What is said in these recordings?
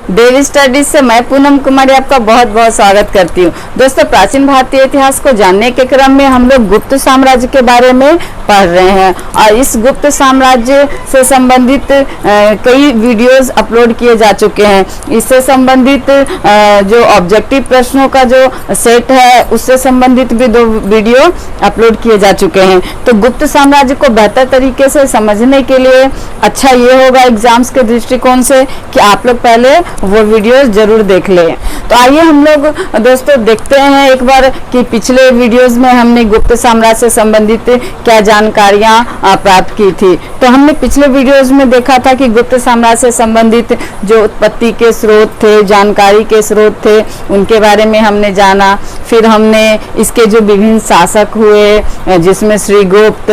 Daily studies से मैं पूनम कुमारी आपका बहुत बहुत स्वागत करती हूँ। दोस्तों, प्राचीन भारतीय इतिहास को जानने के क्रम में हम लोग गुप्त साम्राज्य के बारे में पढ़ रहे हैं और इस गुप्त साम्राज्य से संबंधित कई वीडियोस अपलोड किए जा चुके हैं। इससे संबंधित जो ऑब्जेक्टिव प्रश्नों का जो सेट है उससे संबंधित भी 2 वीडियो अपलोड किए जा चुके हैं। तो गुप्त साम्राज्य को बेहतर तरीके से समझने के लिए अच्छा ये होगा एग्जाम्स के दृष्टिकोण से कि आप लोग पहले वो वीडियोस जरूर देख लें। तो आइए हम लोग दोस्तों देखते हैं एक बार कि पिछले वीडियोस में हमने गुप्त साम्राज्य से संबंधित क्या जानकारियां प्राप्त की थी। तो हमने पिछले वीडियोस में देखा था कि गुप्त साम्राज्य से संबंधित जो उत्पत्ति के स्रोत थे, जानकारी के स्रोत थे, उनके बारे में हमने जाना। फिर हमने इसके जो विभिन्न शासक हुए जिसमें श्रीगुप्त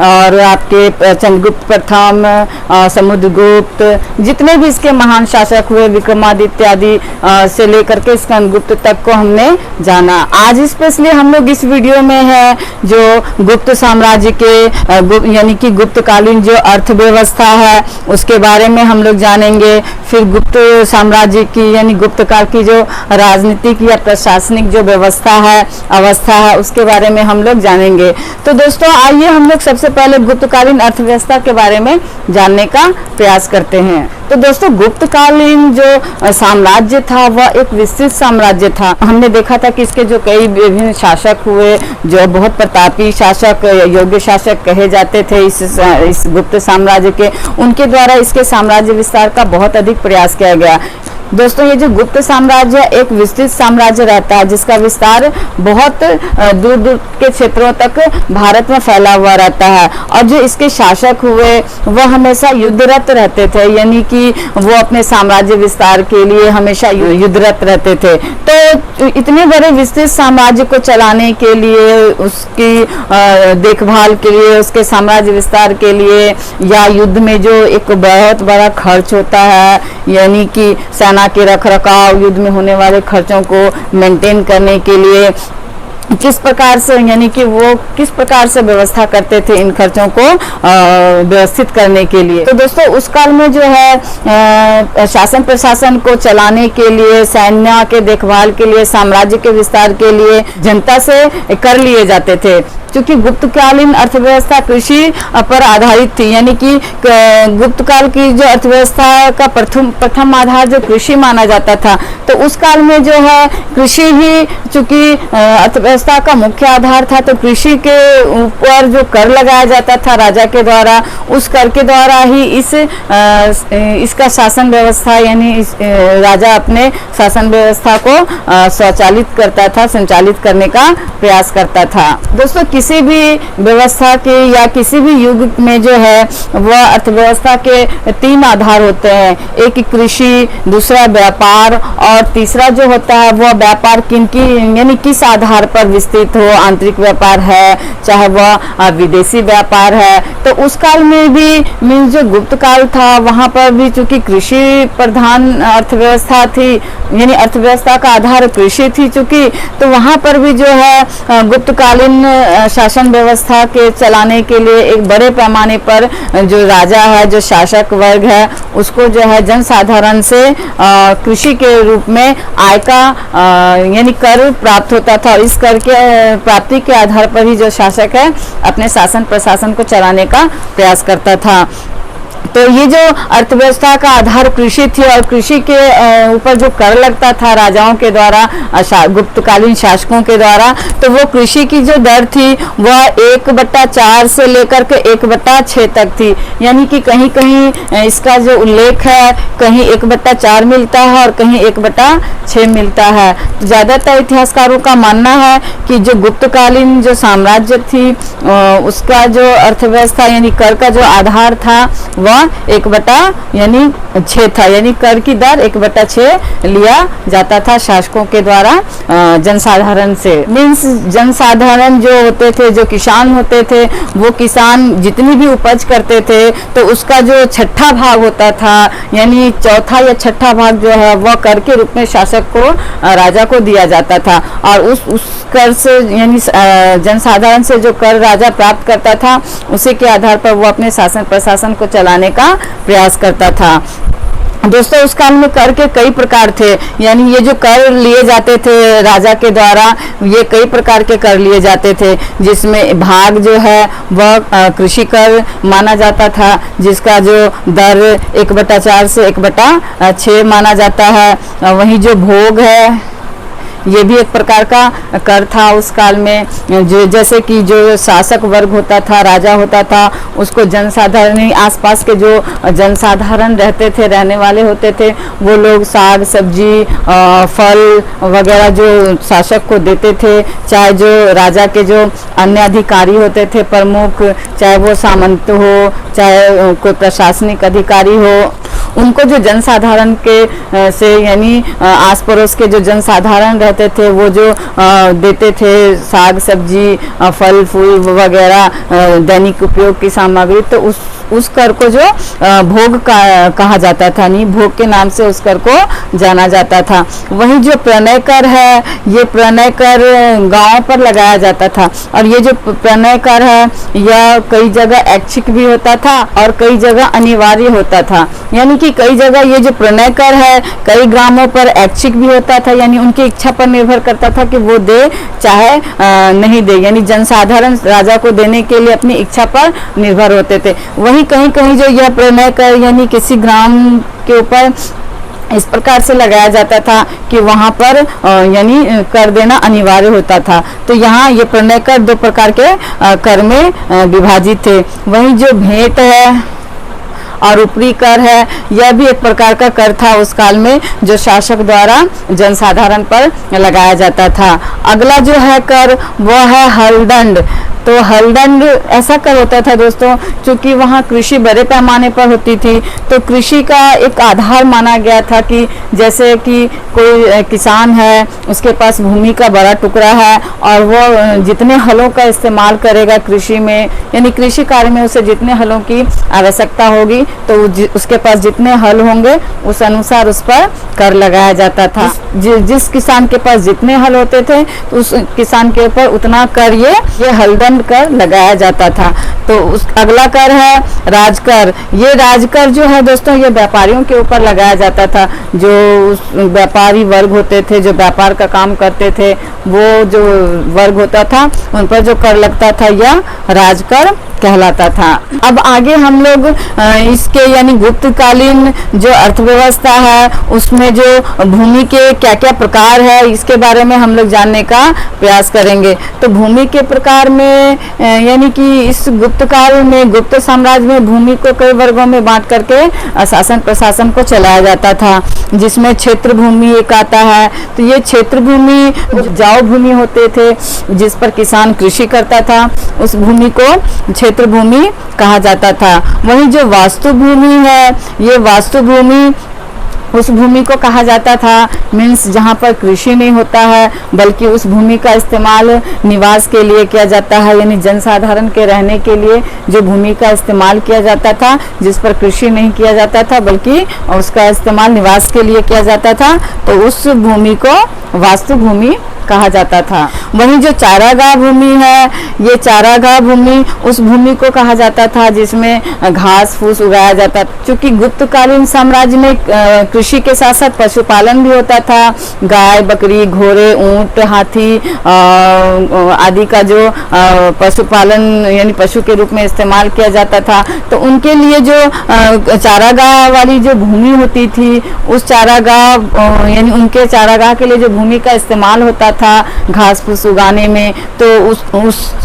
और आपके चंद्रगुप्त प्रथम, समुद्रगुप्त, जितने भी इसके महान शासक हुए, विक्रमादित्य आदि से लेकर के स्कंदगुप्त तक को हमने जाना। आज स्पेशली हम लोग इस वीडियो में है जो गुप्त साम्राज्य के यानी कि गुप्तकालीन जो अर्थव्यवस्था है उसके बारे में हम लोग जानेंगे। फिर गुप्त साम्राज्य की यानी गुप्त काल की जो राजनीतिक या प्रशासनिक जो अवस्था है उसके बारे में हम लोग जानेंगे। तो दोस्तों आइए हम लोग सबसे पहले गुप्तकालीन अर्थव्यवस्था के बारे में जानने का प्रयास करते हैं। तो दोस्तों गुप्तकालीन जो साम्राज्य था वह एक विस्तृत साम्राज्य था। हमने देखा था कि इसके जो कई विभिन्न शासक हुए जो बहुत प्रतापी शासक, योग्य शासक कहे जाते थे इस गुप्त साम्राज्य के, उनके द्वारा इसके साम्राज्य विस्तार का बहुत अधिक प्रयास किया गया। दोस्तों ये जो गुप्त साम्राज्य एक विस्तृत साम्राज्य रहता है जिसका विस्तार बहुत दूर दूर के क्षेत्रों तक भारत में फैला हुआ रहता है और जो इसके शासक हुए वह हमेशा युद्धरत रहते थे, यानी कि वो अपने साम्राज्य विस्तार के लिए हमेशा युद्धरत रहते थे। तो इतने बड़े विस्तृत साम्राज्य को चलाने के लिए, उसकी देखभाल के लिए, उसके साम्राज्य विस्तार के लिए या युद्ध में जो एक बहुत बड़ा खर्च होता है, यानी कि सेना के रखरखाव, युद्ध में होने वाले खर्चों को मेंटेन करने के लिए किस प्रकार से, यानी कि वो किस प्रकार से व्यवस्था करते थे इन खर्चों को व्यवस्थित करने के लिए। तो दोस्तों उस काल में जो है शासन प्रशासन को चलाने के लिए, सैन्य के देखभाल के लिए, साम्राज्य के विस्तार के लिए जनता से कर लिए जाते थे। क्योंकि गुप्तकालीन अर्थव्यवस्था कृषि पर आधारित थी, यानी कि गुप्त काल की जो अर्थव्यवस्था का प्रथम आधार जो कृषि माना जाता था, तो उस काल में जो है कृषि ही चूंकि अर्थव्यवस्था का मुख्य आधार था, तो कृषि के ऊपर जो कर लगाया जाता था राजा के द्वारा, उस कर के द्वारा ही इसका शासन व्यवस्था यानी राजा अपने शासन व्यवस्था को स्वचालित करता था, संचालित करने का प्रयास करता था। दोस्तों किसी भी व्यवस्था के या किसी भी युग में जो है वह अर्थव्यवस्था के 3 आधार होते हैं। एक कृषि, दूसरा व्यापार और तीसरा जो होता है वह व्यापार किनकी यानी किस आधार पर विस्तृत हो, आंतरिक व्यापार है चाहे वह विदेशी व्यापार है। तो उस काल में भी मीन्स जो गुप्त काल था वहां पर भी चूंकि कृषि प्रधान अर्थव्यवस्था थी, यानी अर्थव्यवस्था का आधार कृषि थी चूंकि, तो वहां पर भी जो है गुप्तकालीन शासन व्यवस्था के चलाने के लिए एक बड़े पैमाने पर जो राजा है, जो शासक वर्ग है, उसको जो है जनसाधारण से कृषि के रूप में आय का यानी कर प्राप्त होता था। इस कर के प्राप्ति के आधार पर ही जो शासक है अपने शासन प्रशासन को चलाने का प्रयास करता था। तो ये जो अर्थव्यवस्था का आधार कृषि थी और कृषि के ऊपर जो कर लगता था राजाओं के द्वारा, गुप्तकालीन शासकों के द्वारा, तो वो कृषि की जो दर थी वह 1/4 से लेकर के 1/6 तक थी। यानी कि कहीं कहीं इसका जो उल्लेख है कहीं 1/4 मिलता है और कहीं 1/6 मिलता है। तो ज़्यादातर इतिहासकारों का मानना है कि जो गुप्तकालीन जो साम्राज्य थी उसका जो अर्थव्यवस्था यानी कर का जो आधार था वह 1/6 था, यानी कर की दर 1/6 लिया जाता था शासकों के द्वारा जनसाधारण से। मीन्स जनसाधारण जो होते थे, जो किसान होते थे, वो किसान जितनी भी उपज करते थे तो उसका जो 6ठा भाग होता था, यानी 4था या 6ठा भाग जो है वह कर के रूप में शासक को, राजा को दिया जाता था। और उस कर से यानी जनसाधारण से जो कर राजा प्राप्त करता था उसी के आधार पर वो अपने शासन प्रशासन को चलाने का प्रयास करता था। दोस्तों उस काल में कर के कई प्रकार थे, यानी ये जो कर लिए जाते थे राजा के द्वारा, ये कई प्रकार के कर लिए जाते थे, जिसमें भाग जो है वह कृषि कर माना जाता था, जिसका जो दर 1/4 से 1/6 माना जाता है। वहीं जो भोग है ये भी एक प्रकार का कर था उस काल में, जो जैसे कि जो शासक वर्ग होता था, राजा होता था, उसको जनसाधारण, आसपास के जो जनसाधारण रहते थे, रहने वाले होते थे, वो लोग साग सब्जी फल वगैरह जो शासक को देते थे, चाहे जो राजा के जो अन्य अधिकारी होते थे प्रमुख, चाहे वो सामंत हो, चाहे कोई प्रशासनिक अधिकारी हो, उनको जो जनसाधारण के से यानी आस पड़ोस के जो जनसाधारण रहते थे वो जो देते थे साग सब्जी फल फूल वगैरह दैनिक उपयोग की सामग्री, तो उस कर को जो भोग कहा जाता था, नहीं भोग के नाम से उस कर को जाना जाता था। वहीं जो प्रणय कर है, ये प्रणय कर गांव पर लगाया जाता था, और ये जो प्रणय कर है यह कई जगह ऐच्छिक भी होता था और कई जगह अनिवार्य होता था। यानी कि कई जगह ये जो प्रणय कर है कई ग्रामों पर ऐच्छिक भी होता था, यानी उनकी इच्छा पर निर्भर करता था कि वो दे चाहे नहीं दे, यानी जनसाधारण राजा को देने के लिए अपनी इच्छा पर निर्भर होते थे। वहीं कहीं कहीं जो यह प्रणय कर यानी किसी ग्राम के ऊपर इस प्रकार से लगाया जाता था कि वहां पर यानी कर देना अनिवार्य होता था। तो यहाँ ये प्रणय कर 2 प्रकार के कर में विभाजित थे। वहीं जो भेंट है और ऊपरी कर है, यह भी एक प्रकार का कर था उस काल में, जो शासक द्वारा जनसाधारण पर लगाया जाता था। अगला जो है कर वह है हलदंड। तो हलदंड ऐसा कर होता था दोस्तों, क्योंकि वहाँ कृषि बड़े पैमाने पर होती थी, तो कृषि का एक आधार माना गया था कि जैसे कि कोई किसान है, उसके पास भूमि का बड़ा टुकड़ा है और वो जितने हलों का इस्तेमाल करेगा कृषि में, यानी कृषि कार्य में उसे जितने हलों की आवश्यकता होगी, तो उसके पास जितने हल होंगे उस अनुसार उस पर कर लगाया जाता था। जिस किसान के पास जितने हल होते थे तो उस किसान के ऊपर उतना कर ये हलदंड कर लगाया जाता था। तो उस अगला कर है राजकर। ये राजकर जो है दोस्तों ये व्यापारियों के ऊपर लगाया जाता था, जो व्यापारी वर्ग होते थे, जो व्यापार का काम करते थे, वो जो वर्ग होता था उन पर जो कर लगता था यह राजकर कहलाता था। अब आगे हम लोग इसके यानी गुप्तकालीन जो अर्थव्यवस्था है उसमें जो भूमि के क्या क्या प्रकार है इसके बारे में हम लोग जानने का प्रयास करेंगे। तो भूमि के प्रकार में यानी कि इस गुप्त काल में, गुप्त साम्राज्य में भूमि को कई वर्गों में बांट करके शासन प्रशासन को चलाया जाता था, जिसमें क्षेत्र भूमि एक आता है। तो ये क्षेत्र भूमि उपजाऊ भूमि होते थे जिस पर किसान कृषि करता था, उस भूमि को क्षेत्र भूमि कहा जाता था। वहीं जो वास्तु भूमि है, ये वास्तु भूमि उस भूमि को कहा जाता था, मीन्स जहाँ पर कृषि नहीं होता है बल्कि उस भूमि का इस्तेमाल निवास के लिए किया जाता है, यानी जनसाधारण के रहने के लिए जो भूमि का इस्तेमाल किया जाता था, जिस पर कृषि नहीं किया जाता था बल्कि उसका इस्तेमाल निवास के लिए किया जाता था, तो उस भूमि को वास्तु भूमि कहा जाता था। वहीं जो चारागाह भूमि है, ये चारागाह भूमि उस भूमि को कहा जाता था जिसमें घास फूस उगाया जाता था। क्योंकि गुप्तकालीन साम्राज्य में कृषि के साथ साथ पशुपालन भी होता था, गाय बकरी घोड़े ऊंट हाथी आदि का जो पशुपालन यानी पशु के रूप में इस्तेमाल किया जाता था। तो उनके लिए जो चारागाह वाली जो भूमि होती थी, उस चारागाह यानी उनके चारागाह के लिए जो भूमि का इस्तेमाल होता था घास फूस उगाने में, तो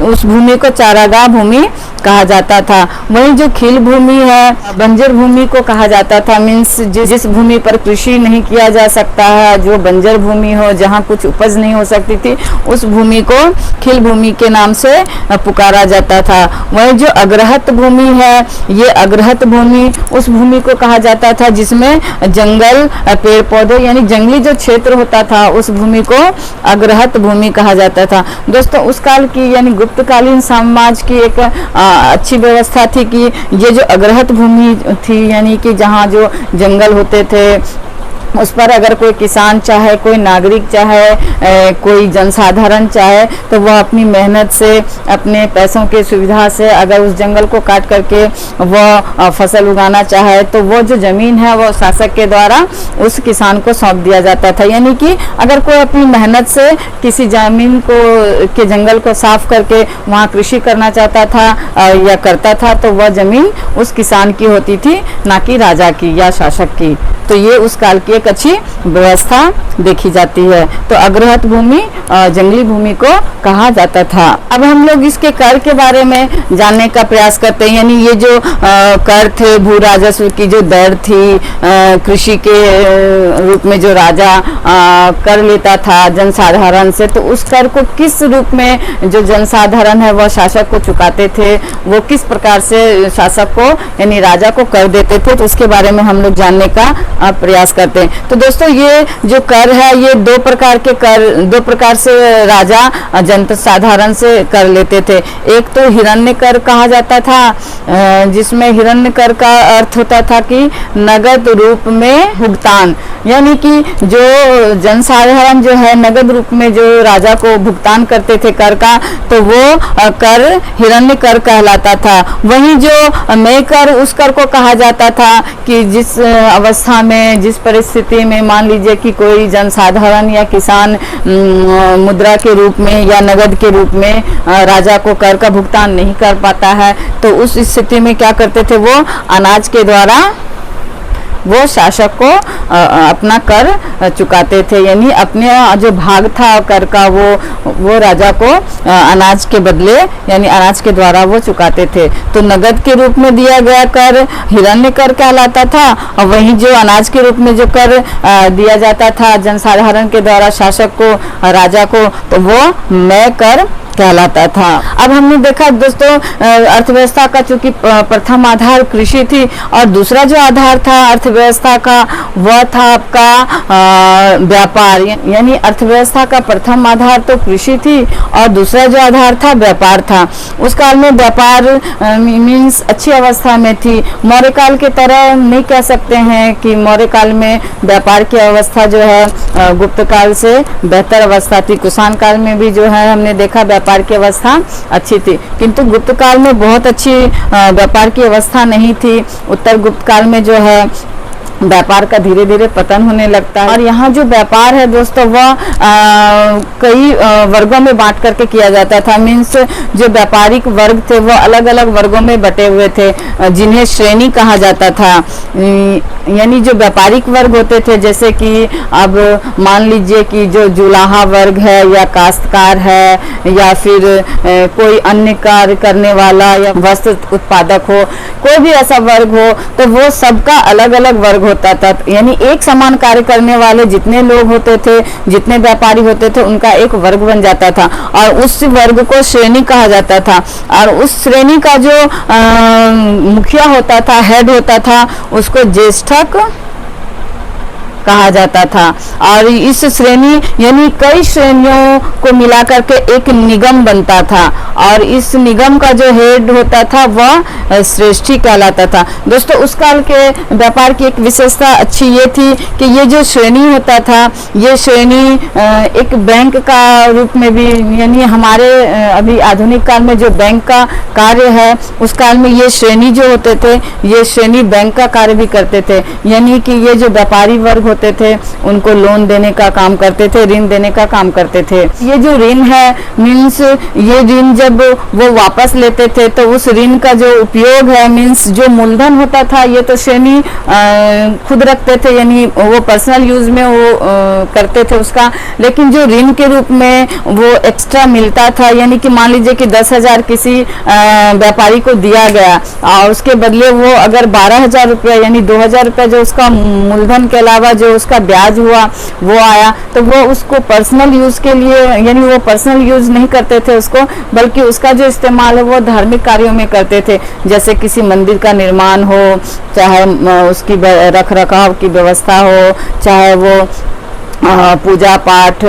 उस भूमि को चारागाह भूमि कहा जाता था। वहीं जो खील भूमि है, बंजर भूमि को कहा जाता था, मीन्स जिस भूमि पर कृषि नहीं किया जा सकता है, जो बंजर भूमि हो, जहाँ कुछ उपज नहीं हो सकती थी, उस भूमि को खील भूमि के नाम से पुकारा जाता था। वहीं जो अग्रहत भूमि है, ये अग्रहत भूमि उस भूमि को कहा जाता था जिसमें जंगल पेड़ पौधे यानी जंगली जो क्षेत्र होता था, उस भूमि को अग्रहत भूमि कहा जाता था। दोस्तों उस काल की यानी गुप्तकालीन समाज की एक अच्छी व्यवस्था थी कि ये जो अग्रहत भूमि थी, यानी कि जहाँ जो जंगल होते थे उस पर अगर कोई किसान चाहे, कोई नागरिक चाहे, कोई जनसाधारण चाहे, तो वह अपनी मेहनत से, अपने पैसों की सुविधा से अगर उस जंगल को काट करके वह फसल उगाना चाहे तो वो जो ज़मीन है वो शासक के द्वारा उस किसान को सौंप दिया जाता था। यानी कि अगर कोई अपनी मेहनत से किसी ज़मीन को के जंगल को साफ करके वहाँ कृषि करना चाहता था या करता था तो वह ज़मीन उस किसान की होती थी, ना कि राजा की या शासक की। तो ये उस काल की एक अच्छी व्यवस्था देखी जाती है। तो अग्रहत भूमि जंगली भूमि को कहा जाता था। अब हम लोग इसके कर के बारे में जानने का प्रयास करते हैं। यानी ये जो कर थे, भू राजस्व की जो दर थी, कृषि के रूप में जो राजा कर लेता था जनसाधारण से, तो उस कर को किस रूप में जो जनसाधारण है वह शासक को चुकाते थे, वो किस प्रकार से शासक को यानी राजा को कर देते थे, तो उसके बारे में हम लोग जानने का प्रयास करते हैं। तो दोस्तों ये जो कर है ये दो प्रकार से राजा जनसाधारण से कर लेते थे। एक तो हिरण्य कर कहा जाता था, जिसमें हिरण्य कर का अर्थ होता था कि नगद रूप में भुगतान, यानी कि जो जनसाधारण जो है नगद रूप में जो राजा को भुगतान करते थे कर का, तो वो कर हिरण्य कर कहलाता था। वहीं जो मय कर, उस कर को कहा जाता था कि जिस अवस्था में, जिस परिस्थिति में मान लीजिए कि कोई जनसाधारण या किसान मुद्रा के रूप में या नगद के रूप में राजा को कर का भुगतान नहीं कर पाता है, तो उस स्थिति में क्या करते थे, वो अनाज के द्वारा वो शासक को अपना कर चुकाते थे। यानी अपने जो भाग था कर का वो राजा को अनाज के बदले यानी अनाज के द्वारा वो चुकाते थे। तो नगद के रूप में दिया गया कर हिरण्य कर कहलाता था, और वहीं जो अनाज के रूप में जो कर दिया जाता था जनसाधारण के द्वारा शासक को, राजा को, तो वो मय कर कहलाता था। अब हमने देखा दोस्तों अर्थव्यवस्था का चूंकि प्रथम आधार कृषि थी, और दूसरा जो आधार था अर्थव्यवस्था का वह था आपका व्यापार। यानी अर्थव्यवस्था का प्रथम आधार तो कृषि थी और दूसरा जो आधार था व्यापार था। उस काल में व्यापार मीन्स अच्छी अवस्था में थी। मौर्य काल के तरह नहीं कह सकते हैं कि मौर्य काल में व्यापार की अवस्था जो है गुप्त काल से बेहतर अवस्था थी। कुषाण काल में भी जो है हमने देखा व्यापार की अवस्था अच्छी थी, किंतु गुप्त काल में बहुत अच्छी व्यापार की अवस्था नहीं थी। उत्तर गुप्त काल में जो है व्यापार का धीरे धीरे पतन होने लगता है। और यहाँ जो व्यापार है दोस्तों वह कई वर्गों में बांट करके किया जाता था। मीन्स जो व्यापारिक वर्ग थे वो अलग अलग वर्गों में बटे हुए थे, जिन्हें श्रेणी कहा जाता था। यानी जो व्यापारिक वर्ग होते थे, जैसे कि अब मान लीजिए कि जो जुलाहा वर्ग है या काश्तकार है या फिर कोई अन्य कार्य करने वाला या वस्त्र उत्पादक हो, कोई भी ऐसा वर्ग हो, तो वो सबका अलग अलग वर्ग होता था। यानी एक समान कार्य करने वाले जितने लोग होते थे, जितने व्यापारी होते थे, उनका एक वर्ग बन जाता था और उस वर्ग को श्रेणी कहा जाता था। और उस श्रेणी का जो मुखिया होता था, हेड होता था, उसको ज्येष्ठक कहा जाता था। और इस श्रेणी यानी कई श्रेणियों को मिलाकर के एक निगम बनता था, और इस निगम का जो हेड होता था वह श्रेष्ठी कहलाता था। दोस्तों उस काल के व्यापार की एक विशेषता अच्छी ये थी कि ये जो श्रेणी होता था, ये श्रेणी एक बैंक का रूप में भी, यानी हमारे अभी आधुनिक काल में जो बैंक का कार्य है, उस काल में ये श्रेणी जो होते थे, ये श्रेणी बैंक का कार्य भी करते थे। यानी कि ये जो व्यापारी वर्ग होते थे उनको लोन देने का काम करते थे, ऋण देने का काम करते थे। ये जो ऋण है मीन्स ये ऋण जब वो वापस लेते थे तो उस ऋण का जो उपयोग है मीन्स जो मूलधन होता था ये तो श्रेणी खुद रखते थे, यानी वो पर्सनल यूज में वो करते थे उसका। लेकिन जो ऋण के रूप में वो एक्स्ट्रा मिलता था, यानी कि मान लीजिए कि 10,000 किसी व्यापारी को दिया गया और उसके बदले वो अगर 12,000 रुपया यानी 2,000 रुपया जो उसका मूलधन के अलावा जो उसका ब्याज हुआ वो आया, तो वो उसको पर्सनल यूज के लिए, यानी वो पर्सनल यूज नहीं करते थे उसको, बल्कि उसका जो इस्तेमाल है वो धार्मिक कार्यों में करते थे। जैसे किसी मंदिर का निर्माण हो, चाहे उसकी रख रखाव की व्यवस्था हो, चाहे वो पूजा पाठ,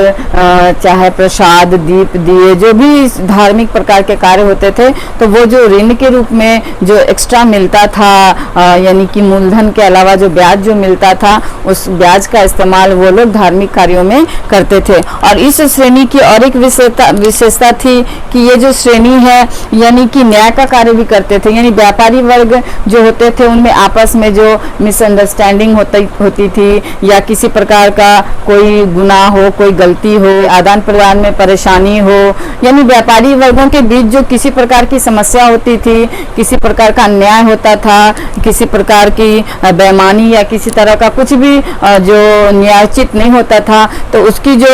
चाहे प्रसाद, दीप, दिए, जो भी धार्मिक प्रकार के कार्य होते थे, तो वो जो ऋण के रूप में जो एक्स्ट्रा मिलता था, यानी कि मूलधन के अलावा जो ब्याज जो मिलता था, उस ब्याज का इस्तेमाल वो लोग धार्मिक कार्यों में करते थे। और इस श्रेणी की और एक विशेषता थी कि ये जो श्रेणी है यानी कि न्याय का कार्य भी करते थे, यानी व्यापारी वर्ग जो होते थे उनमें आपस में जो मिसअंडरस्टैंडिंग होती थी, या किसी प्रकार का कोई गुनाह हो, कोई गलती हो, आदान प्रदान में परेशानी हो, यानी व्यापारी वर्गों के बीच जो किसी प्रकार की समस्या होती थी, किसी प्रकार का अन्याय होता था, किसी प्रकार की बेईमानी या किसी तरह का कुछ भी जो न्यायोचित नहीं होता था, तो उसकी जो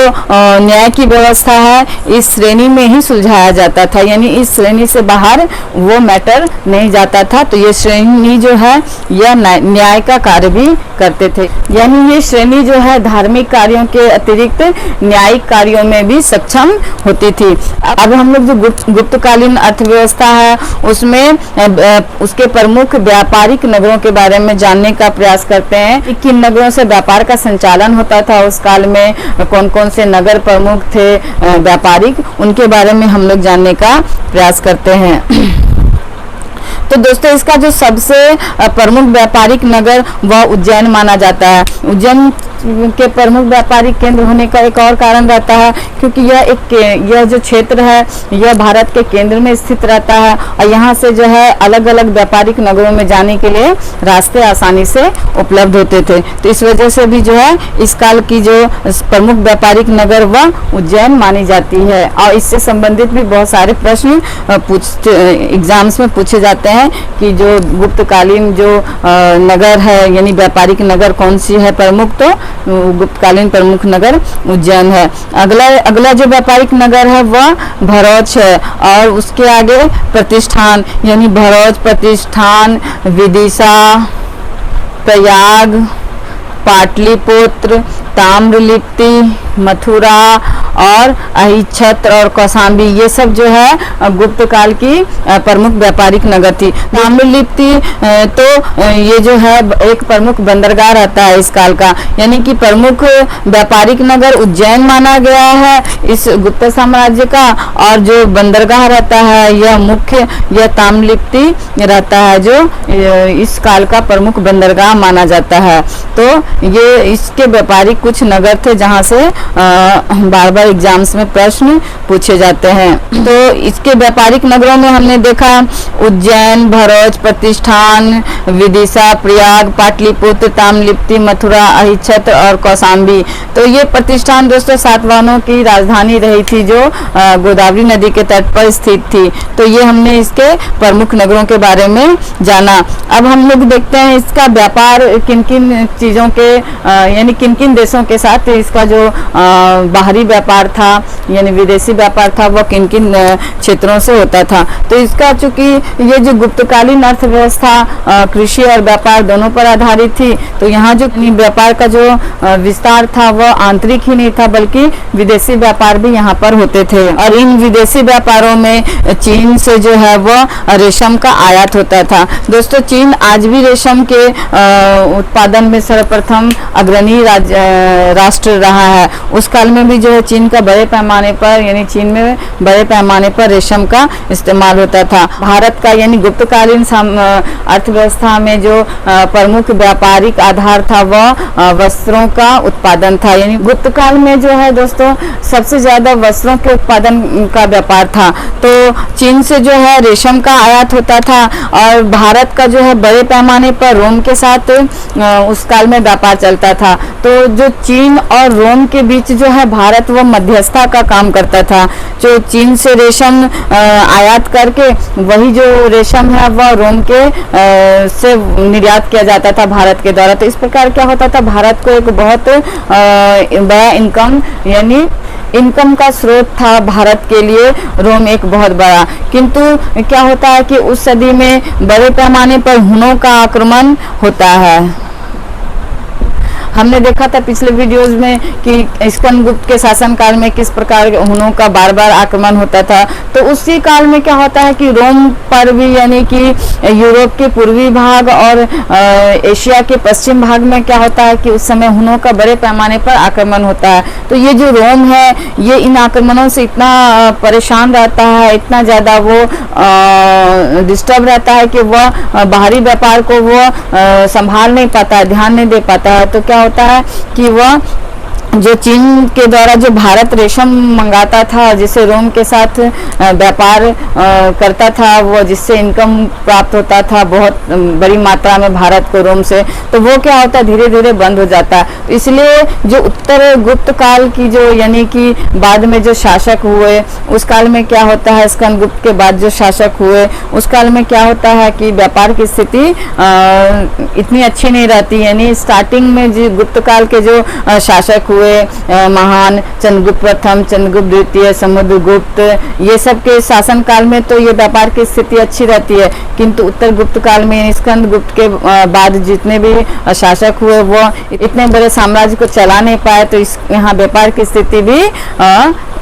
न्याय की व्यवस्था है इस श्रेणी में ही सुलझाया जाता था, यानी इस श्रेणी से बाहर वो मैटर नहीं जाता था। तो ये श्रेणी जो है यह न्याय का कार्य भी करते थे, यानी ये श्रेणी जो है धार्मिक कार्यों के अतिरिक्त न्यायिक कार्यों में भी सक्षम होती थी। अब हम लोग जो गुप्तकालीन अर्थव्यवस्था है उसमें उसके प्रमुख व्यापारिक नगरों के बारे में जानने का प्रयास करते हैं कि किन नगरों से व्यापार का संचालन होता था उस काल में, कौन कौन से नगर प्रमुख थे व्यापारिक, उनके बारे में हम लोग जानने का प्रयास करते हैं। तो दोस्तों इसका जो सबसे प्रमुख व्यापारिक नगर वह उज्जैन माना जाता है। उज्जैन के प्रमुख व्यापारिक केंद्र होने का एक और कारण रहता है क्योंकि यह जो क्षेत्र है यह भारत के केंद्र में स्थित रहता है और यहाँ से जो है अलग अलग व्यापारिक नगरों में जाने के लिए रास्ते आसानी से उपलब्ध होते थे। तो इस वजह से भी जो है इस काल की जो प्रमुख व्यापारिक नगर वह उज्जैन मानी जाती है। और इससे संबंधित भी बहुत सारे प्रश्न एग्जाम्स में पूछे जाते हैं कि जो गुप्तकालीन जो नगर है यानी व्यापारिक नगर कौन सी है प्रमुख, तो गुप्तकालीन प्रमुख नगर उज्जैन है। अगला जो व्यापारिक नगर है वह भरौच है और उसके आगे प्रतिष्ठान यानी भरौच, प्रतिष्ठान, विदिशा, प्रयाग, पाटलिपुत्र, ताम्रलिप्ति, मथुरा और अहिच्छत्र और कौशाम्बी, ये सब जो है गुप्त काल की प्रमुख व्यापारिक नगर थी। ताम्रलिप्ति तो ये जो है एक प्रमुख बंदरगाह रहता है इस काल का, यानी कि प्रमुख व्यापारिक नगर उज्जैन माना गया है इस गुप्त साम्राज्य का, और जो बंदरगाह रहता है यह मुख्य यह ताम्रलिप्ति रहता है जो इस काल का प्रमुख बंदरगाह माना जाता है। तो ये इसके व्यापारिक कुछ नगर थे जहाँ से बार बार एग्जाम्स में प्रश्न पूछे जाते हैं। तो इसके व्यापारिक नगरों में हमने देखा उज्जैन, भरौच, प्रतिष्ठान, विदिशा, प्रयाग, पाटलिपुत्र, ताम्रलिप्ति, मथुरा, अहिच्छत्र और कौशाम्बी। तो ये प्रतिष्ठान दोस्तों सातवाहनों की राजधानी रही थी जो गोदावरी नदी के तट पर स्थित थी। तो ये हमने इसके प्रमुख नगरों के बारे में जाना। अब हम लोग देखते हैं इसका व्यापार किन किन चीज़ों के यानी किन किन देशों के साथ इसका जो बाहरी व्यापार था यानी विदेशी व्यापार था वह किन किन क्षेत्रों से होता था। तो इसका चूंकि ये जो गुप्तकालीन अर्थव्यवस्था कृषि और व्यापार दोनों पर आधारित थी, तो यहाँ जो व्यापार का जो विस्तार था वह आंतरिक ही नहीं था बल्कि विदेशी व्यापार भी यहाँ पर होते थे। और इन विदेशी व्यापारों में चीन से जो है वह रेशम का आयात होता था। दोस्तों चीन आज भी रेशम के उत्पादन में सर्वप्रथम अग्रणी राष्ट्र रहा है। उस काल में भी जो है चीन का बड़े पैमाने पर यानी चीन में बड़े पैमाने पर रेशम का इस्तेमाल होता था। भारत का यानी गुप्तकालीन अर्थव्यवस्था में जो प्रमुख व्यापारिक आधार था वह वस्त्रों का उत्पादन था। यानी गुप्तकाल में जो है दोस्तों सबसे ज्यादा वस्त्रों के उत्पादन का व्यापार था। तो चीन से जो है रेशम का आयात होता था और भारत का जो है बड़े पैमाने पर रोम के साथ उस काल में व्यापार चलता था। तो जो चीन और रोम के बीच जो है भारत वो मध्यस्थता का काम करता था। जो चीन से रेशम आयात करके वही जो रेशम है वह रोम के से निर्यात किया जाता था भारत के द्वारा। तो इस प्रकार क्या होता था, भारत को एक बहुत बड़ा इनकम का स्रोत था भारत के लिए रोम एक बहुत बड़ा। किंतु क्या होता है कि उस सदी में बड़े पैमाने पर हुनों का आक्रमण होता है। हमने देखा था पिछले वीडियोस में कि स्कंदगुप्त के शासनकाल में किस प्रकार हुनों का बार बार आक्रमण होता था। तो उसी काल में क्या होता है कि रोम पर भी, यानी कि यूरोप के पूर्वी भाग और एशिया के पश्चिम भाग में क्या होता है कि उस समय हुनों का बड़े पैमाने पर आक्रमण होता है। तो ये जो रोम है ये इन आक्रमणों से इतना परेशान रहता है, इतना ज़्यादा वो डिस्टर्ब रहता है कि वह बाहरी व्यापार को वो संभाल नहीं पाता है, ध्यान नहीं दे पाता है। तो क्या होता है कि वह जो चीन के द्वारा जो भारत रेशम मंगाता था, जिसे रोम के साथ व्यापार करता था, वो जिससे इनकम प्राप्त होता था बहुत बड़ी मात्रा में भारत को रोम से, तो वो क्या होता है धीरे धीरे बंद हो जाता है। तो इसलिए जो उत्तर गुप्त काल की जो, यानी कि बाद में जो शासक हुए उस काल में क्या होता है, स्कंदगुप्त के बाद जो शासक हुए उस काल में क्या होता है कि व्यापार की स्थिति इतनी अच्छी नहीं रहती। यानी स्टार्टिंग में जो गुप्त काल के जो शासक हुए महान चंद्रगुप्त प्रथम, चंद्रगुप्त द्वितीय, समुद्रगुप्त, ये सब के शासन काल में तो ये व्यापार की स्थिति अच्छी रहती है, किंतु उत्तर गुप्त काल में स्कंदगुप्त के बाद जितने भी शासक हुए वो इतने बड़े साम्राज्य को चला नहीं पाए। तो इस यहाँ व्यापार की स्थिति भी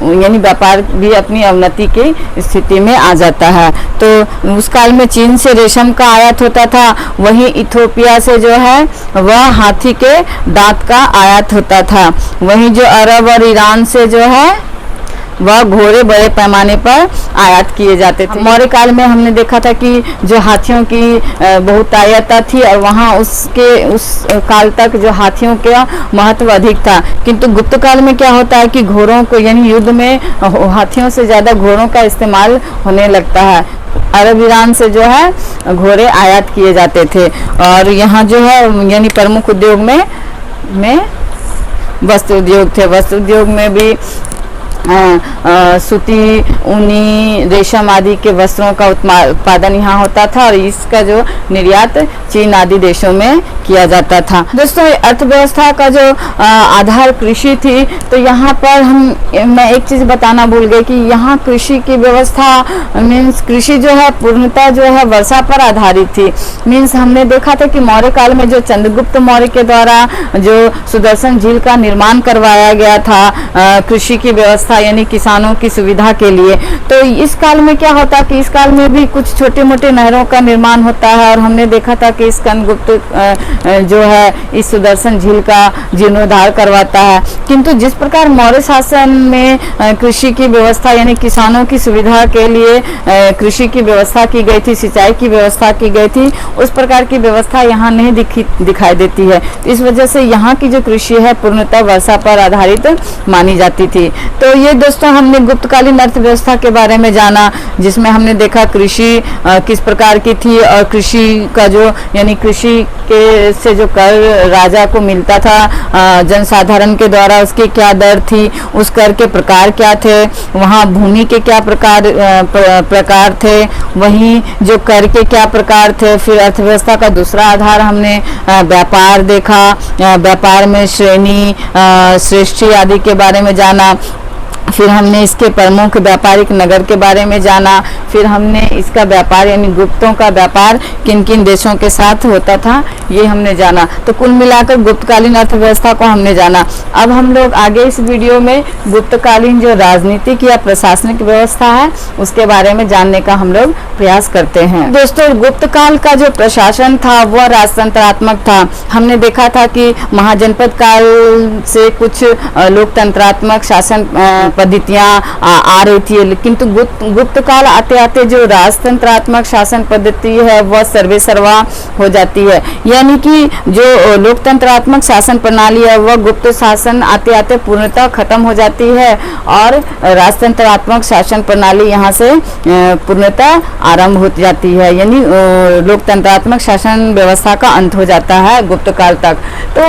यानी व्यापार भी अपनी अवनति की स्थिति में आ जाता है। तो उस काल में चीन से रेशम का आयात होता था, वहीं इथोपिया से जो है वह हाथी के दांत का आयात होता था, वहीं जो अरब और ईरान से जो है वह घोड़े बड़े पैमाने पर आयात किए जाते थे। मौर्य काल में हमने देखा था कि जो हाथियों की बहुतायता थी और वहाँ उस काल तक जो हाथियों का महत्व अधिक था, किंतु गुप्त काल में क्या होता है कि घोड़ों को, यानी युद्ध में हाथियों से ज़्यादा घोड़ों का इस्तेमाल होने लगता है। अरब ईरान से जो है घोड़े आयात किए जाते थे। और यहाँ जो है यानी प्रमुख उद्योग में वस्त्र उद्योग थे। वस्त्र उद्योग में भी सूती, ऊनी, रेशम आदि के वस्त्रों का उत्पादन यहाँ होता था और इसका जो निर्यात चीन आदि देशों में किया जाता था। दोस्तों, अर्थव्यवस्था का जो आधार कृषि थी, तो यहाँ पर मैं एक चीज़ बताना भूल गई कि यहाँ कृषि की व्यवस्था मीन्स कृषि जो है पूर्णतः जो है वर्षा पर आधारित थी। मीन्स हमने देखा था कि मौर्य काल में जो चंद्रगुप्त मौर्य के द्वारा जो सुदर्शन झील का निर्माण करवाया गया था कृषि की व्यवस्था यानी किसानों की सुविधा के लिए, तो इस काल में क्या होता कि इस काल में भी कुछ छोटे मोटे नहरों का निर्माण होता है। और हमने देखा था कि स्कंदगुप्त जो है इस सुदर्शन झील का जीर्णोद्धार करवाता है। किंतु जिस प्रकार मौर्य शासन में कृषि की व्यवस्था यानी किसानों की सुविधा के लिए कृषि की व्यवस्था की गई थी, सिंचाई की व्यवस्था की गई थी, उस प्रकार की व्यवस्था यहाँ नहीं दिखाई देती है। इस वजह से यहाँ की जो कृषि है पूर्णतः वर्षा पर आधारित मानी जाती थी। तो ये दोस्तों हमने गुप्तकालीन अर्थव्यवस्था के बारे में जाना, जिसमें हमने देखा कृषि किस प्रकार की थी और कृषि का जो यानी कृषि के से जो कर राजा को मिलता था जनसाधारण के द्वारा, उसकी क्या दर थी, उस कर के प्रकार क्या थे, वहाँ भूमि के क्या प्रकार थे, वहीं जो कर के क्या प्रकार थे। फिर अर्थव्यवस्था का दूसरा आधार हमने व्यापार देखा, व्यापार में श्रेणी, श्रेष्ठी आदि के बारे में जाना। फिर हमने इसके प्रमुख व्यापारिक नगर के बारे में जाना। फिर हमने इसका व्यापार यानी गुप्तों का व्यापार किन किन देशों के साथ होता था ये हमने जाना। तो कुल मिलाकर गुप्तकालीन अर्थव्यवस्था को हमने जाना। अब हम लोग आगे इस वीडियो में गुप्तकालीन जो राजनीतिक या प्रशासनिक व्यवस्था है उसके बारे में जानने का हम लोग प्रयास करते हैं। दोस्तों, गुप्त काल का जो प्रशासन था वह राजतंत्रात्मक था। हमने देखा था कि महाजनपद काल से कुछ लोकतंत्रात्मक शासन पद्धतियां आ रही थी, किंतु गुप्त काल आते आते जो राजतंत्रात्मक शासन पद्धति है वह सर्वे सर्वा हो जाती है। यानी कि जो लोकतंत्रात्मक शासन प्रणाली है वह गुप्त शासन आते आते पूर्णतः खत्म हो जाती है और राजतंत्रात्मक शासन प्रणाली यहाँ से पूर्णतः आरंभ हो जाती है। यानी लोकतंत्रात्मक शासन व्यवस्था का अंत हो जाता है गुप्त काल तक। तो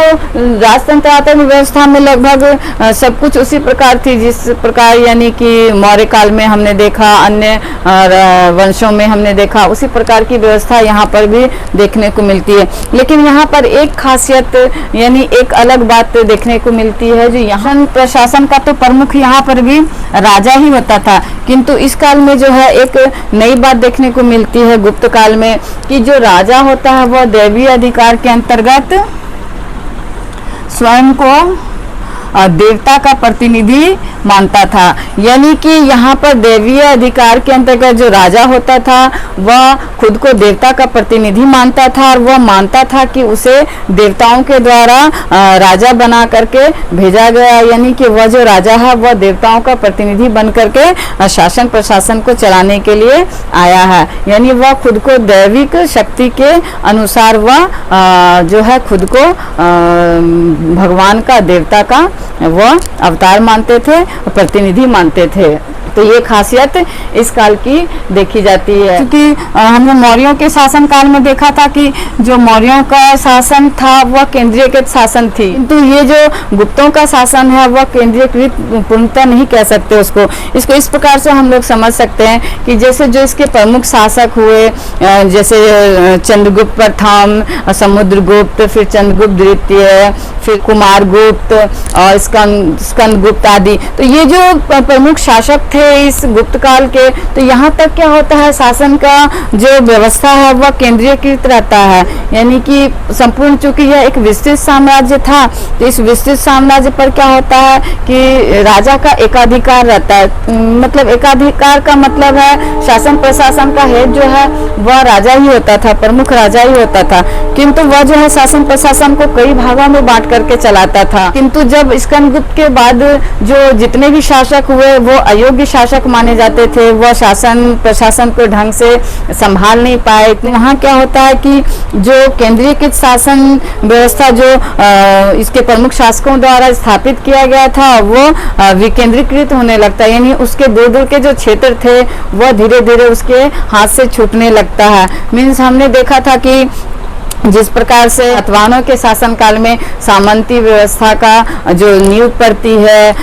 राजतंत्रात्मक व्यवस्था में लगभग सब कुछ उसी प्रकार थी जिस प्रकार यानी कि मौर्य काल में हमने देखा, अन्य वंशों में हमने देखा, उसी प्रकार की व्यवस्था यहाँ पर भी देखने को मिलती है। लेकिन यहाँ पर एक खासियत यानी एक अलग बात देखने को मिलती है, जो यहाँ प्रशासन का तो प्रमुख यहाँ पर भी राजा ही होता था, किंतु इस काल में जो है एक नई बात देखने को मिलती है गुप्त काल में कि जो राजा होता है वह दैवीय अधिकार के अंतर्गत स्वयं को देवता का प्रतिनिधि मानता था। यानी कि यहाँ पर दैवीय अधिकार के अंतर्गत जो राजा होता था वह खुद को देवता का प्रतिनिधि मानता था और वह मानता था कि उसे देवताओं के द्वारा राजा बना करके भेजा गया। यानी कि वह जो राजा है वह देवताओं का प्रतिनिधि बन करके शासन प्रशासन को चलाने के लिए आया है। यानी वह खुद को दैविक शक्ति के अनुसार वह जो है खुद को भगवान का, देवता का वह अवतार मानते थे, प्रतिनिधि मानते थे। तो ये खासियत इस काल की देखी जाती है। क्योंकि हमने मौर्यों के शासन काल में देखा था कि जो मौर्यों का शासन था वह केंद्रीयकृत शासन थी, किंतु ये जो गुप्तों का शासन है वह केंद्रीयकृत पूर्णतः नहीं कह सकते उसको। इसको इस प्रकार से हम लोग समझ सकते हैं कि जैसे जो इसके प्रमुख शासक हुए, जैसे चंद्रगुप्त प्रथम, समुद्रगुप्त, फिर चंद्रगुप्त द्वितीय, फिर कुमारगुप्त और स्कंदगुप्त आदि, तो ये जो प्रमुख शासक थे इस गुप्त काल के, तो यहाँ तक क्या होता है, शासन का जो व्यवस्था है वह केंद्रीयकृत रहता है। यानी कि संपूर्ण, चूंकि यह एक विस्तृत साम्राज्य था, तो इस विस्तृत साम्राज्य पर क्या होता है कि राजा का एकाधिकार रहता है। मतलब एकाधिकार का मतलब है शासन प्रशासन का हेड जो है वह राजा ही होता था, प्रमुख राजा ही होता था, किंतु वह जो है शासन प्रशासन को कई भागों में बांट करके चलाता था। किंतु जब स्कंदगुप्त के बाद जो जितने भी शासक हुए वो अयोग्य शासक माने जाते थे, वह शासन प्रशासन को ढंग से संभाल नहीं पाए। तो वहाँ क्या होता है कि जो केंद्रीयकृत शासन व्यवस्था जो इसके प्रमुख शासकों द्वारा स्थापित किया गया था वो विकेंद्रीकृत होने लगता है। यानी उसके दूर दूर के जो क्षेत्र थे वह धीरे धीरे उसके हाथ से छूटने लगता है। मीन्स हमने देखा था कि जिस प्रकार से सातवाहनों के शासनकाल में सामंती व्यवस्था का जो नींव पड़ती है,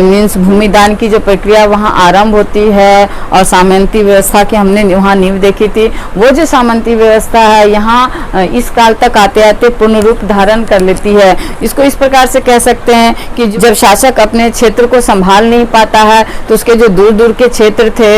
मीन्स भूमिदान की जो प्रक्रिया वहाँ आरंभ होती है, और सामंती व्यवस्था की हमने वहाँ नींव देखी थी। वो जो सामंती व्यवस्था है यहाँ इस काल तक आते आते पूर्ण रूप धारण कर लेती है। इसको इस प्रकार से कह सकते हैं कि जब शासक अपने क्षेत्र को संभाल नहीं पाता है तो उसके जो दूर दूर के क्षेत्र थे,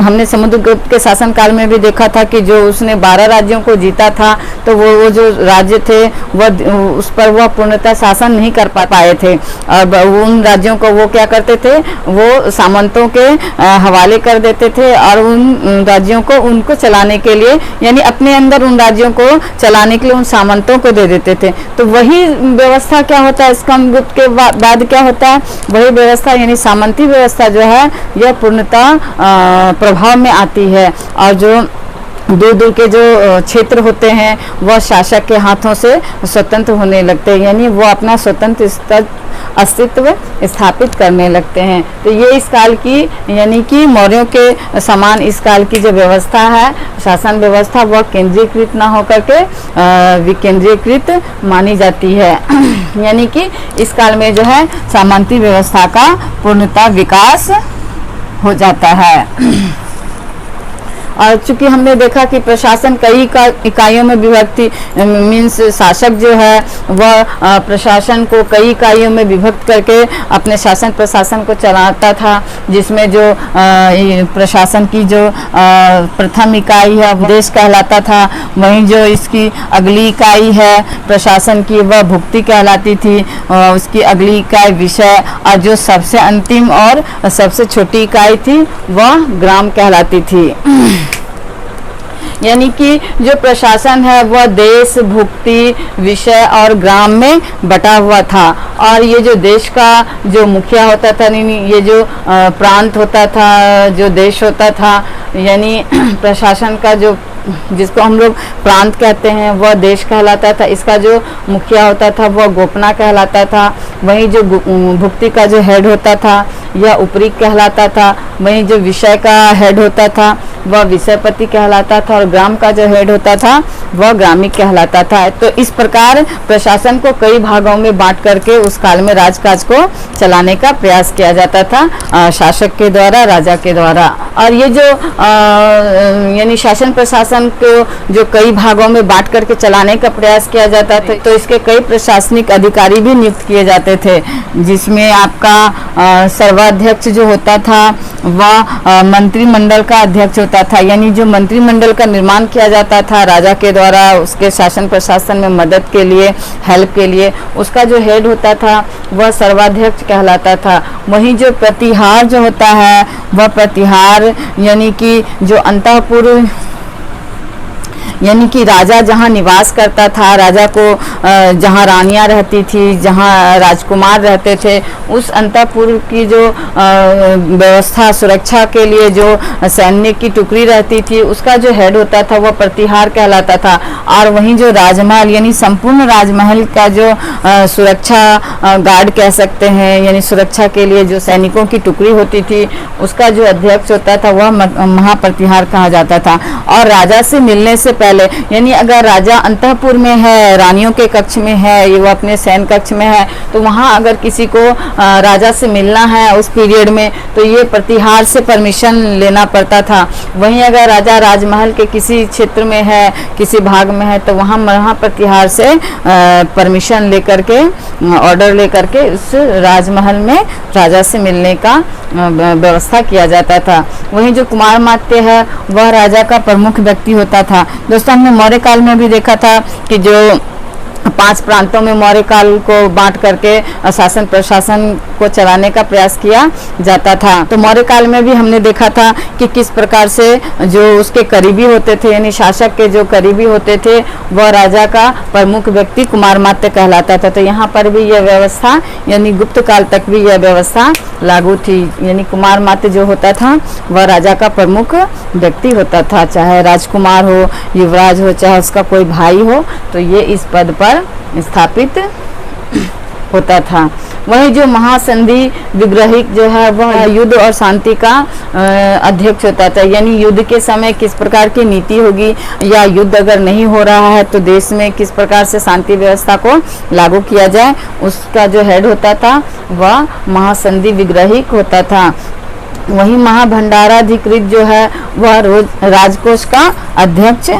हमने समुद्रगुप्त के शासनकाल में भी देखा था कि जो उसने 12 राज्यों को जीता था, तो वो जो राज्य थे वह उस पर वह पूर्णतः शासन नहीं कर पाए थे, और उन राज्यों को वो क्या करते थे, वो सामंतों के हवाले कर देते थे, और उन राज्यों को उनको चलाने के लिए, यानी अपने अंदर उन राज्यों को चलाने के लिए उन सामंतों को दे देते थे। तो वही व्यवस्था क्या होता है, स्कंदगुप्त के बाद क्या होता है, वही व्यवस्था यानी सामंती व्यवस्था जो है यह पूर्णतः प्रभाव में आती है, और जो दूर दूर के जो क्षेत्र होते हैं वह शासक के हाथों से स्वतंत्र होने लगते हैं, यानी वो अपना स्वतंत्र अस्तित्व स्थापित करने लगते हैं। तो ये इस काल की, यानी कि मौर्यों के समान इस काल की जो व्यवस्था है, शासन व्यवस्था, वह केंद्रीकृत ना होकर के विकेंद्रीकृत मानी जाती है। यानी कि इस काल में जो है सामंती व्यवस्था का पूर्णतः विकास हो जाता है। और चूंकि हमने देखा कि प्रशासन कई इकाइयों में विभक्त, मीन्स शासक जो है वह प्रशासन को कई इकाइयों में विभक्त करके अपने शासन प्रशासन को चलाता था, जिसमें जो प्रशासन की जो प्रथम इकाई है वह देश कहलाता था, वहीं जो इसकी अगली इकाई है प्रशासन की वह भुक्ति कहलाती थी, उसकी अगली इकाई विषय, और जो सबसे अंतिम और सबसे छोटी इकाई थी वह ग्राम कहलाती थी। यानी कि जो प्रशासन है वह देश, भुक्ति, विषय और ग्राम में बटा हुआ था, और ये जो देश का जो मुखिया होता था, ये जो प्रांत होता था, जो देश होता था, यानी प्रशासन का जो, जिसको हम लोग प्रांत कहते हैं, वह देश कहलाता था। इसका जो मुखिया होता था वह गोपना कहलाता था। वहीं जो भुक्ति का जो हेड होता था यह उपरी कहलाता था। वहीं जो विषय का हेड होता था वह विषयपति कहलाता था, और ग्राम का जो हेड होता था वह ग्रामिक कहलाता था। तो इस प्रकार प्रशासन को कई भागों में बांट करके उस काल में राजकाज को चलाने का प्रयास किया जाता था शासक के द्वारा, राजा के द्वारा। और ये जो यानी शासन प्रशासन को जो कई भागों में बांट करके चलाने का प्रयास किया जाता था, तो इसके कई प्रशासनिक अधिकारी भी नियुक्त किए जाते थे, जिसमें आपका सर्वाध्यक्ष जो होता था वह मंत्रिमंडल का अध्यक्ष होता था, यानी जो मंत्रिमंडल का निर्माण किया जाता था राजा के द्वारा उसके शासन प्रशासन में मदद के लिए, हेल्प के लिए, उसका जो हेड होता था वह सर्वाध्यक्ष कहलाता था। वहीं जो प्रतिहार जो होता है वह प्रतिहार यानी कि जो अंतःपुर यानी कि राजा जहाँ निवास करता था, राजा को जहाँ रानियाँ रहती थी, जहाँ राजकुमार रहते थे, उस अंतःपुर की जो व्यवस्था सुरक्षा के लिए जो सैन्य की टुकड़ी रहती थी उसका जो हेड होता था वह प्रतिहार कहलाता था। और वहीं जो राजमहल यानी संपूर्ण राजमहल का जो सुरक्षा गार्ड कह सकते हैं, यानी सुरक्षा के लिए जो सैनिकों की टुकड़ी होती थी उसका जो अध्यक्ष होता था वह महाप्रतिहार कहा जाता था। और राजा से मिलने से पहले यानी अगर राजा अंतःपुर में है, रानियों के कक्ष में है, ये वो अपने सैन कक्ष में है, तो वहाँ अगर किसी को राजा से मिलना है उस पीरियड में तो ये प्रतिहार से परमिशन लेना पड़ता था। वहीं अगर राजा राजमहल के किसी क्षेत्र में है, किसी भाग में है, तो वहाँ महाप्रतिहार से परमिशन लेकर के, ऑर्डर लेकर के उस राजमहल में राजा से मिलने का व्यवस्था किया जाता था। वहीं जो कुमारमात्य है वह राजा का प्रमुख व्यक्ति होता था। दोस्तों हमने मौर्य काल में भी देखा था कि जो 5 प्रांतों में मौर्य काल को बांट करके शासन प्रशासन को चलाने का प्रयास किया जाता था। तो मौर्य काल में भी हमने देखा था कि किस प्रकार से जो उसके करीबी होते थे, यानी शासक के जो करीबी होते थे वह राजा का प्रमुख व्यक्ति कुमारमात्य कहलाता था। तो यहाँ पर भी यह व्यवस्था यानी गुप्त काल तक भी यह व्यवस्था लागू थी, यानी कुमारमात्य जो होता था वह राजा का प्रमुख व्यक्ति होता था, चाहे राजकुमार हो, युवराज हो, चाहे उसका कोई भाई हो, तो ये इस पद पर स्थापित होता था। वही जो महासंधि विग्रहिक जो है वह युद्ध और शांति का अध्यक्ष होता था, यानी युद्ध के समय किस प्रकार की नीति होगी या युद्ध अगर नहीं हो रहा है तो देश में किस प्रकार से शांति व्यवस्था को लागू किया जाए, उसका जो हेड होता था वह महासंधि विग्रहिक होता था। वही महाभंडाराधिकृत जो है वह राजकोष का अध्यक्ष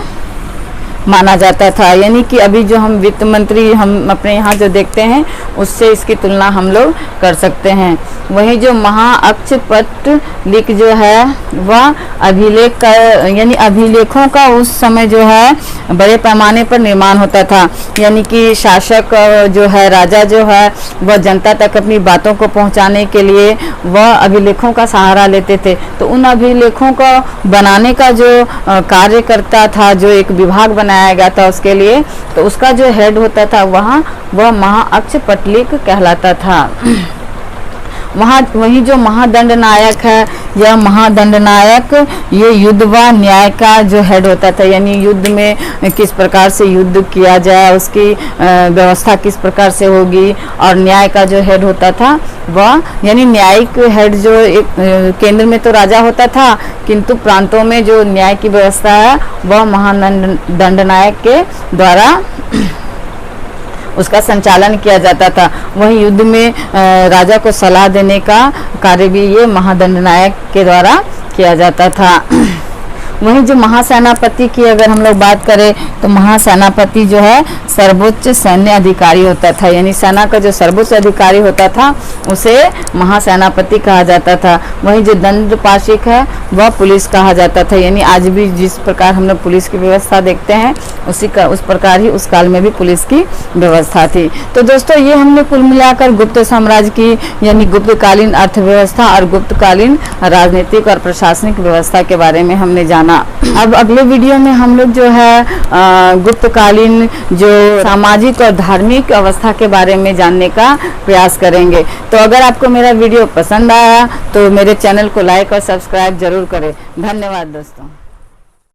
माना जाता था, यानी कि अभी जो हम वित्त मंत्री हम अपने यहाँ जो देखते हैं उससे इसकी तुलना हम लोग कर सकते हैं। वही जो महाअक्षपटलिक जो है वह अभिलेख का यानी अभिलेखों का उस समय जो है बड़े पैमाने पर निर्माण होता था, यानी कि शासक जो है, राजा जो है, वह जनता तक अपनी बातों को पहुँचाने के लिए वह अभिलेखों का सहारा लेते थे। तो उन अभिलेखों को बनाने का जो कार्य करता था, जो एक विभाग बनाया गया था उसके लिए, तो उसका जो हेड होता था वह महाअक्षपटलिक कहलाता था। वही जो महादंड नायक है, यह महादंड नायक ये युद्ध व न्याय का जो हेड होता था, यानी युद्ध में किस प्रकार से युद्ध किया जाए, उसकी व्यवस्था किस प्रकार से होगी, और न्याय का जो हेड होता था वह यानी न्यायिक हेड जो एक केंद्र में तो राजा होता था, किंतु प्रांतों में जो न्याय की व्यवस्था है वह महादंड नायक के द्वारा उसका संचालन किया जाता था। वहीं युद्ध में राजा को सलाह देने का कार्य भी ये महादंड नायक के द्वारा किया जाता था। वहीं जो महासेनापति की अगर हम लोग बात करें तो महासेनापति जो है सर्वोच्च सैन्य अधिकारी होता था, यानी सेना का जो सर्वोच्च अधिकारी होता था उसे महासेनापति कहा जाता था। वहीं जो दंडपाशिक है वह पुलिस कहा जाता था, यानी आज भी जिस प्रकार हम लोग पुलिस की व्यवस्था देखते हैं उस प्रकार ही उस काल में भी पुलिस की व्यवस्था थी। तो दोस्तों ये हमने कुल मिलाकर गुप्त साम्राज्य की यानी गुप्तकालीन अर्थव्यवस्था और गुप्तकालीन राजनीतिक और प्रशासनिक व्यवस्था के बारे में हमने जाना। अब अगले वीडियो में हम लोग जो है गुप्तकालीन जो सामाजिक और धार्मिक अवस्था के बारे में जानने का प्रयास करेंगे। तो अगर आपको मेरा वीडियो पसंद आया तो मेरे चैनल को लाइक और सब्सक्राइब जरूर करें। धन्यवाद दोस्तों।